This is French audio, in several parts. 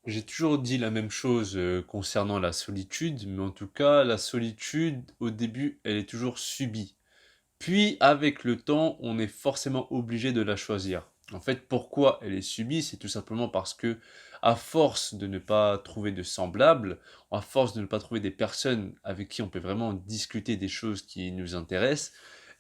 J'ai toujours dit la même chose concernant la solitude, mais en tout cas, la solitude, au début, elle est toujours subie. Puis, avec le temps, on est forcément obligé de la choisir. En fait, pourquoi elle est subie? C'est tout simplement parce que, à force de ne pas trouver de semblables, à force de ne pas trouver des personnes avec qui on peut vraiment discuter des choses qui nous intéressent,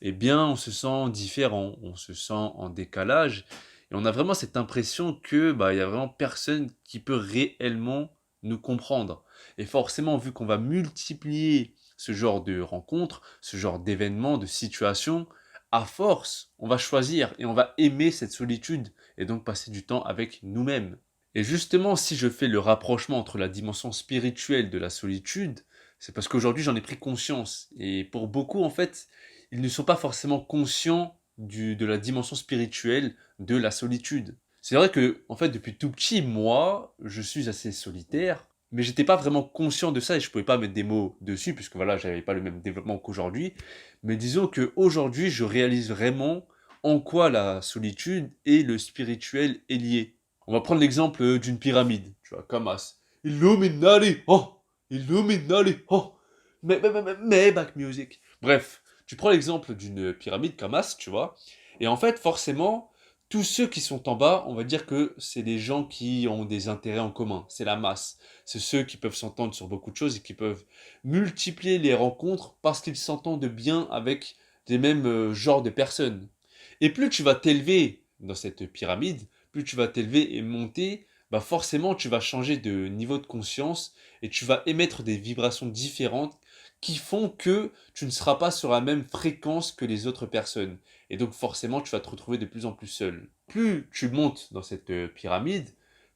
eh bien, on se sent différent, on se sent en décalage, et on a vraiment cette impression que, bah, il y a vraiment personne qui peut réellement nous comprendre. Et forcément, vu qu'on va multiplier ce genre de rencontres, ce genre d'événements, de situations, à force, on va choisir et on va aimer cette solitude et donc passer du temps avec nous-mêmes. Et justement, si je fais le rapprochement entre la dimension spirituelle de la solitude, c'est parce qu'aujourd'hui j'en ai pris conscience. Et pour beaucoup, en fait, ils ne sont pas forcément conscients de la dimension spirituelle de la solitude. C'est vrai que, en fait, depuis tout petit, moi, je suis assez solitaire, mais j'étais pas vraiment conscient de ça et je pouvais pas mettre des mots dessus puisque voilà, j'avais pas le même développement qu'aujourd'hui. Mais disons que aujourd'hui, je réalise vraiment en quoi la solitude et le spirituel est lié. On va prendre l'exemple d'une pyramide, tu vois, Kamas. Illuminati, oh, Illuminati, oh, mais back music. Bref, tu prends l'exemple d'une pyramide Kamas, tu vois, et en fait, forcément, tous ceux qui sont en bas, on va dire que c'est des gens qui ont des intérêts en commun, c'est la masse. C'est ceux qui peuvent s'entendre sur beaucoup de choses et qui peuvent multiplier les rencontres parce qu'ils s'entendent bien avec des mêmes genres de personnes. Et plus tu vas t'élever dans cette pyramide, plus tu vas t'élever et monter, bah forcément tu vas changer de niveau de conscience et tu vas émettre des vibrations différentes qui font que tu ne seras pas sur la même fréquence que les autres personnes. Et donc forcément tu vas te retrouver de plus en plus seul. Plus tu montes dans cette pyramide,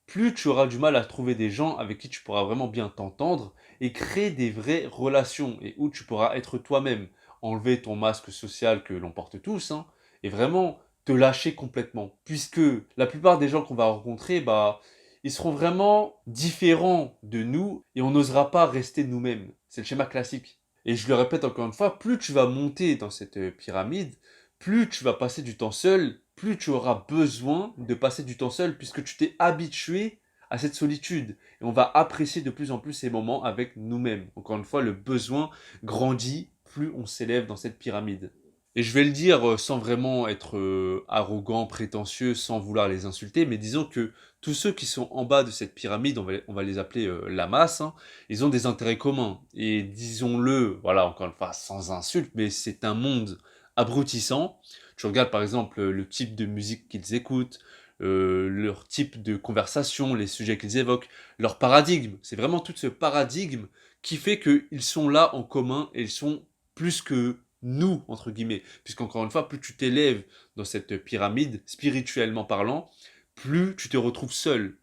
plus tu auras du mal à trouver des gens avec qui tu pourras vraiment bien t'entendre et créer des vraies relations et où tu pourras être toi-même, enlever ton masque social que l'on porte tous, hein, et vraiment te lâcher complètement. Puisque la plupart des gens qu'on va rencontrer, bah, ils seront vraiment différents de nous et on n'osera pas rester nous-mêmes. C'est le schéma classique. Et je le répète encore une fois, plus tu vas monter dans cette pyramide, plus tu vas passer du temps seul, plus tu auras besoin de passer du temps seul puisque tu t'es habitué à cette solitude. Et on va apprécier de plus en plus ces moments avec nous-mêmes. Encore une fois, le besoin grandit plus on s'élève dans cette pyramide. Et je vais le dire sans vraiment être arrogant, prétentieux, sans vouloir les insulter, mais disons que tous ceux qui sont en bas de cette pyramide, on va les appeler la masse, hein, ils ont des intérêts communs. Et disons-le, voilà, encore une fois, sans insulte, mais c'est un monde abrutissant. Tu regardes par exemple le type de musique qu'ils écoutent, leur type de conversation, les sujets qu'ils évoquent, leur paradigme. C'est vraiment tout ce paradigme qui fait qu'ils sont là en commun et ils sont plus que nous, entre guillemets. Puisqu'encore une fois, plus tu t'élèves dans cette pyramide, spirituellement parlant, plus tu te retrouves seul.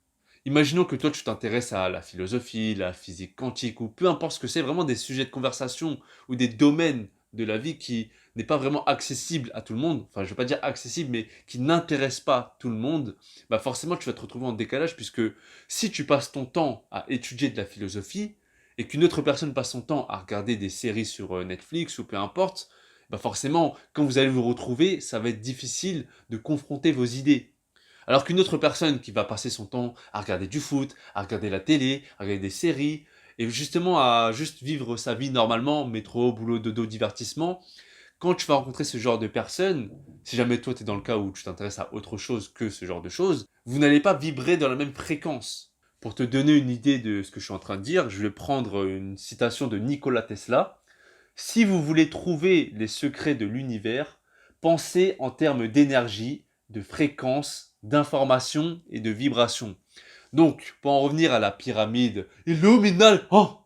Imaginons que toi tu t'intéresses à la philosophie, la physique quantique, ou peu importe ce que c'est, vraiment des sujets de conversation ou des domaines de la vie qui n'est pas vraiment accessible à tout le monde, enfin je ne veux pas dire accessible, mais qui n'intéresse pas tout le monde, bah forcément tu vas te retrouver en décalage puisque si tu passes ton temps à étudier de la philosophie et qu'une autre personne passe son temps à regarder des séries sur Netflix ou peu importe, bah forcément quand vous allez vous retrouver, ça va être difficile de confronter vos idées. Alors qu'une autre personne qui va passer son temps à regarder du foot, à regarder la télé, à regarder des séries, et justement à juste vivre sa vie normalement, métro, boulot, dodo, divertissement, quand tu vas rencontrer ce genre de personnes, si jamais toi tu es dans le cas où tu t'intéresses à autre chose que ce genre de choses, vous n'allez pas vibrer dans la même fréquence. Pour te donner une idée de ce que je suis en train de dire, je vais prendre une citation de Nikola Tesla. Si vous voulez trouver les secrets de l'univers, pensez en termes d'énergie, de fréquence, d'information et de vibration. Donc, pour en revenir à la pyramide illuminale, oh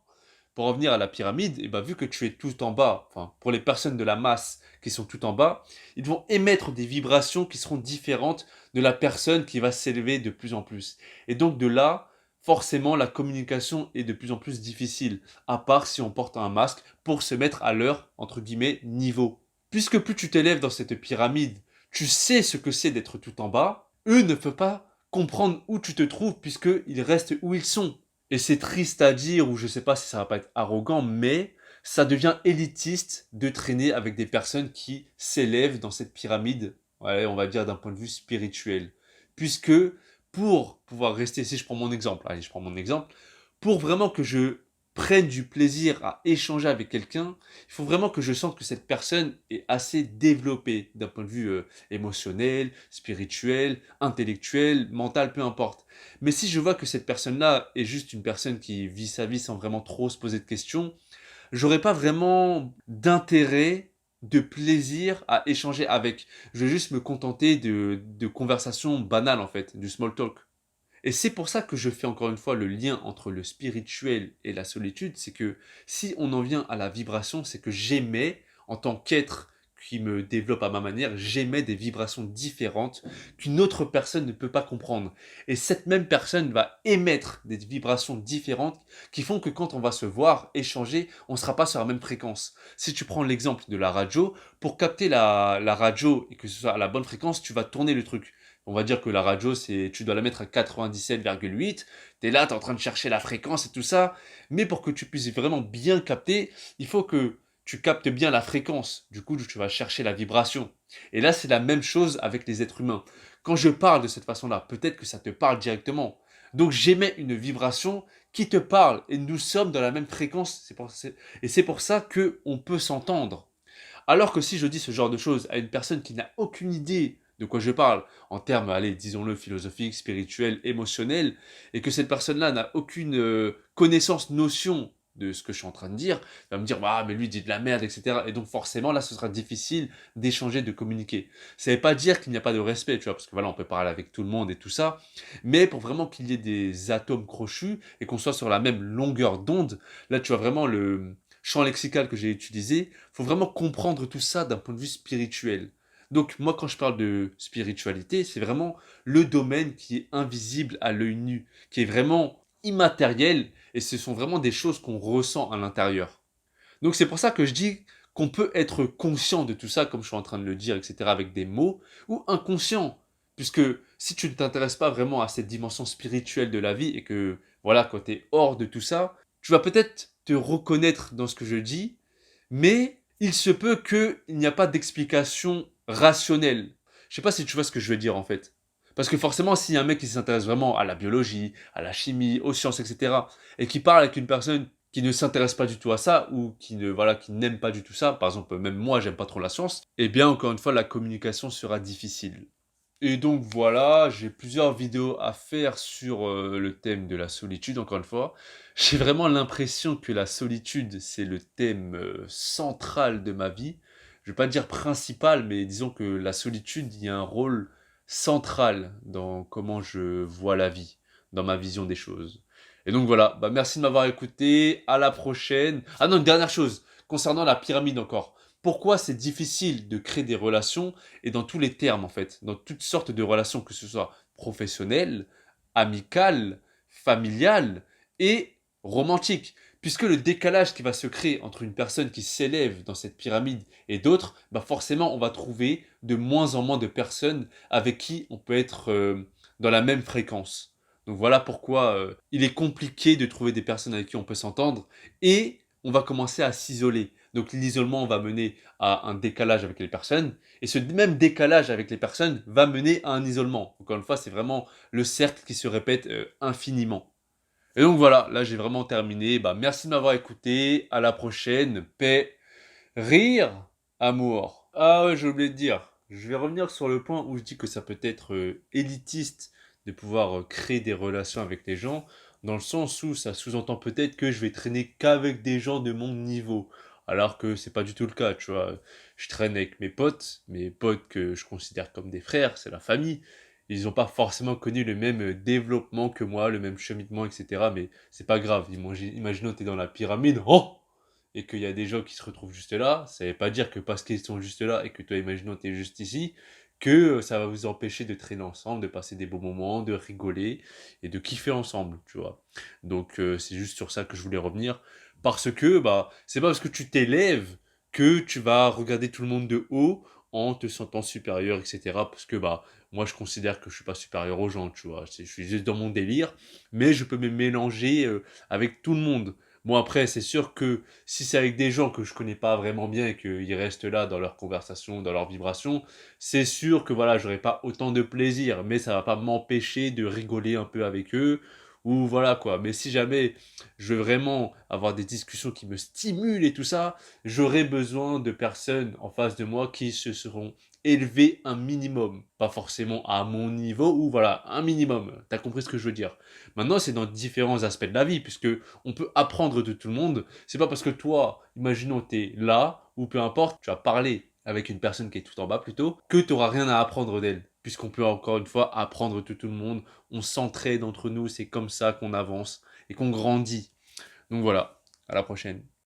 pour revenir à la pyramide, et ben vu que tu es tout en bas, enfin pour les personnes de la masse qui sont tout en bas, ils vont émettre des vibrations qui seront différentes de la personne qui va s'élever de plus en plus. Et donc de là, forcément, la communication est de plus en plus difficile, à part si on porte un masque pour se mettre à leur, entre guillemets, niveau. Puisque plus tu t'élèves dans cette pyramide, tu sais ce que c'est d'être tout en bas, eux ne peuvent pas comprendre où tu te trouves puisqu'ils restent où ils sont. Et c'est triste à dire, ou je sais pas si ça va pas être arrogant, mais ça devient élitiste de traîner avec des personnes qui s'élèvent dans cette pyramide, ouais, on va dire d'un point de vue spirituel. Puisque pour pouvoir rester, si je prends mon exemple, allez, je prends mon exemple, pour vraiment que je prenne du plaisir à échanger avec quelqu'un, il faut vraiment que je sente que cette personne est assez développée d'un point de vue émotionnel, spirituel, intellectuel, mental, peu importe. Mais si je vois que cette personne-là est juste une personne qui vit sa vie sans vraiment trop se poser de questions, j'aurais pas vraiment d'intérêt, de plaisir à échanger avec. Je vais juste me contenter de conversations banales en fait, du small talk. Et c'est pour ça que je fais encore une fois le lien entre le spirituel et la solitude, c'est que si on en vient à la vibration, c'est que j'émets, en tant qu'être qui me développe à ma manière, j'émets des vibrations différentes qu'une autre personne ne peut pas comprendre. Et cette même personne va émettre des vibrations différentes qui font que quand on va se voir, échanger, on ne sera pas sur la même fréquence. Si tu prends l'exemple de la radio, pour capter la radio et que ce soit à la bonne fréquence, tu vas tourner le truc. On va dire que la radio, tu dois la mettre à 97,8. Tu es là, tu es en train de chercher la fréquence et tout ça. Mais pour que tu puisses vraiment bien capter, il faut que tu captes bien la fréquence. Du coup, tu vas chercher la vibration. Et là, c'est la même chose avec les êtres humains. Quand je parle de cette façon-là, peut-être que ça te parle directement. Donc, j'émets une vibration qui te parle et nous sommes dans la même fréquence. Et c'est pour ça qu'on peut s'entendre. Alors que si je dis ce genre de choses à une personne qui n'a aucune idée de quoi je parle, en termes, allez, disons-le, philosophiques, spirituels, émotionnels, et que cette personne-là n'a aucune connaissance, notion de ce que je suis en train de dire, elle va me dire, ah, mais lui il dit de la merde, etc. Et donc forcément, là, ce sera difficile d'échanger, de communiquer. Ça ne veut pas dire qu'il n'y a pas de respect, tu vois, parce que voilà, on peut parler avec tout le monde et tout ça, mais pour vraiment qu'il y ait des atomes crochus et qu'on soit sur la même longueur d'onde, là, tu vois vraiment le champ lexical que j'ai utilisé, faut vraiment comprendre tout ça d'un point de vue spirituel. Donc moi quand je parle de spiritualité, c'est vraiment le domaine qui est invisible à l'œil nu, qui est vraiment immatériel et ce sont vraiment des choses qu'on ressent à l'intérieur. Donc c'est pour ça que je dis qu'on peut être conscient de tout ça, comme je suis en train de le dire, etc., avec des mots, ou inconscient. Puisque si tu ne t'intéresses pas vraiment à cette dimension spirituelle de la vie et que, voilà, quand tu es hors de tout ça, tu vas peut-être te reconnaître dans ce que je dis, mais il se peut qu'il n'y a pas d'explication rationnelle. Je sais pas si tu vois ce que je veux dire en fait. Parce que forcément, s'il y a un mec qui s'intéresse vraiment à la biologie, à la chimie, aux sciences, etc., et qui parle avec une personne qui ne s'intéresse pas du tout à ça, ou qui ne, voilà, qui n'aime pas du tout ça, par exemple, même moi, j'aime pas trop la science, eh bien, encore une fois, la communication sera difficile. Et donc voilà, j'ai plusieurs vidéos à faire sur le thème de la solitude, encore une fois. J'ai vraiment l'impression que la solitude, c'est le thème central de ma vie. Je vais pas dire principal, mais disons que la solitude, il y a un rôle central dans comment je vois la vie, dans ma vision des choses. Et donc voilà, bah merci de m'avoir écouté, à la prochaine. Ah non, une dernière chose, concernant la pyramide encore. Pourquoi c'est difficile de créer des relations et dans tous les termes en fait, dans toutes sortes de relations, que ce soit professionnelles, amicales, familiales et romantiques. Puisque le décalage qui va se créer entre une personne qui s'élève dans cette pyramide et d'autres, bah forcément on va trouver de moins en moins de personnes avec qui on peut être dans la même fréquence. Donc voilà pourquoi il est compliqué de trouver des personnes avec qui on peut s'entendre et on va commencer à s'isoler. Donc l'isolement va mener à un décalage avec les personnes, et ce même décalage avec les personnes va mener à un isolement. Encore une fois, c'est vraiment le cercle qui se répète infiniment. Et donc voilà, là j'ai vraiment terminé. Bah, merci de m'avoir écouté, à la prochaine, paix, rire, amour. Ah ouais, j'ai oublié de dire, je vais revenir sur le point où je dis que ça peut être élitiste de pouvoir créer des relations avec les gens, dans le sens où ça sous-entend peut-être que je vais traîner qu'avec des gens de mon niveau. Alors que c'est pas du tout le cas, tu vois. Je traîne avec mes potes que je considère comme des frères, c'est la famille. Ils n'ont pas forcément connu le même développement que moi, le même cheminement, etc. Mais c'est pas grave. Imaginons que tu es dans la pyramide, oh, et qu'il y a des gens qui se retrouvent juste là, ça veut pas dire que parce qu'ils sont juste là et que toi, imaginons, tu es juste ici, que ça va vous empêcher de traîner ensemble, de passer des bons moments, de rigoler et de kiffer ensemble, tu vois. Donc c'est juste sur ça que je voulais revenir, parce que bah c'est pas parce que tu t'élèves que tu vas regarder tout le monde de haut en te sentant supérieur, etc. Parce que bah moi je considère que je suis pas supérieur aux gens, tu vois. Je suis juste dans mon délire, mais je peux me mélanger avec tout le monde. Bon, après, c'est sûr que si c'est avec des gens que je connais pas vraiment bien et qu'ils restent là dans leur conversation, dans leur vibration, c'est sûr que voilà, j'aurai pas autant de plaisir, mais ça va pas m'empêcher de rigoler un peu avec eux, ou voilà quoi. Mais si jamais je veux vraiment avoir des discussions qui me stimulent et tout ça, j'aurai besoin de personnes en face de moi qui se seront élevées un minimum. Pas forcément à mon niveau, ou voilà, un minimum. T'as compris ce que je veux dire. Maintenant, c'est dans différents aspects de la vie, puisque on peut apprendre de tout le monde. C'est pas parce que toi, imaginons, t'es là, ou peu importe, tu vas parler avec une personne qui est tout en bas plutôt, que tu n'auras rien à apprendre d'elle. Puisqu'on peut encore une fois apprendre de tout le monde, on s'entraide entre nous, c'est comme ça qu'on avance et qu'on grandit. Donc voilà, à la prochaine.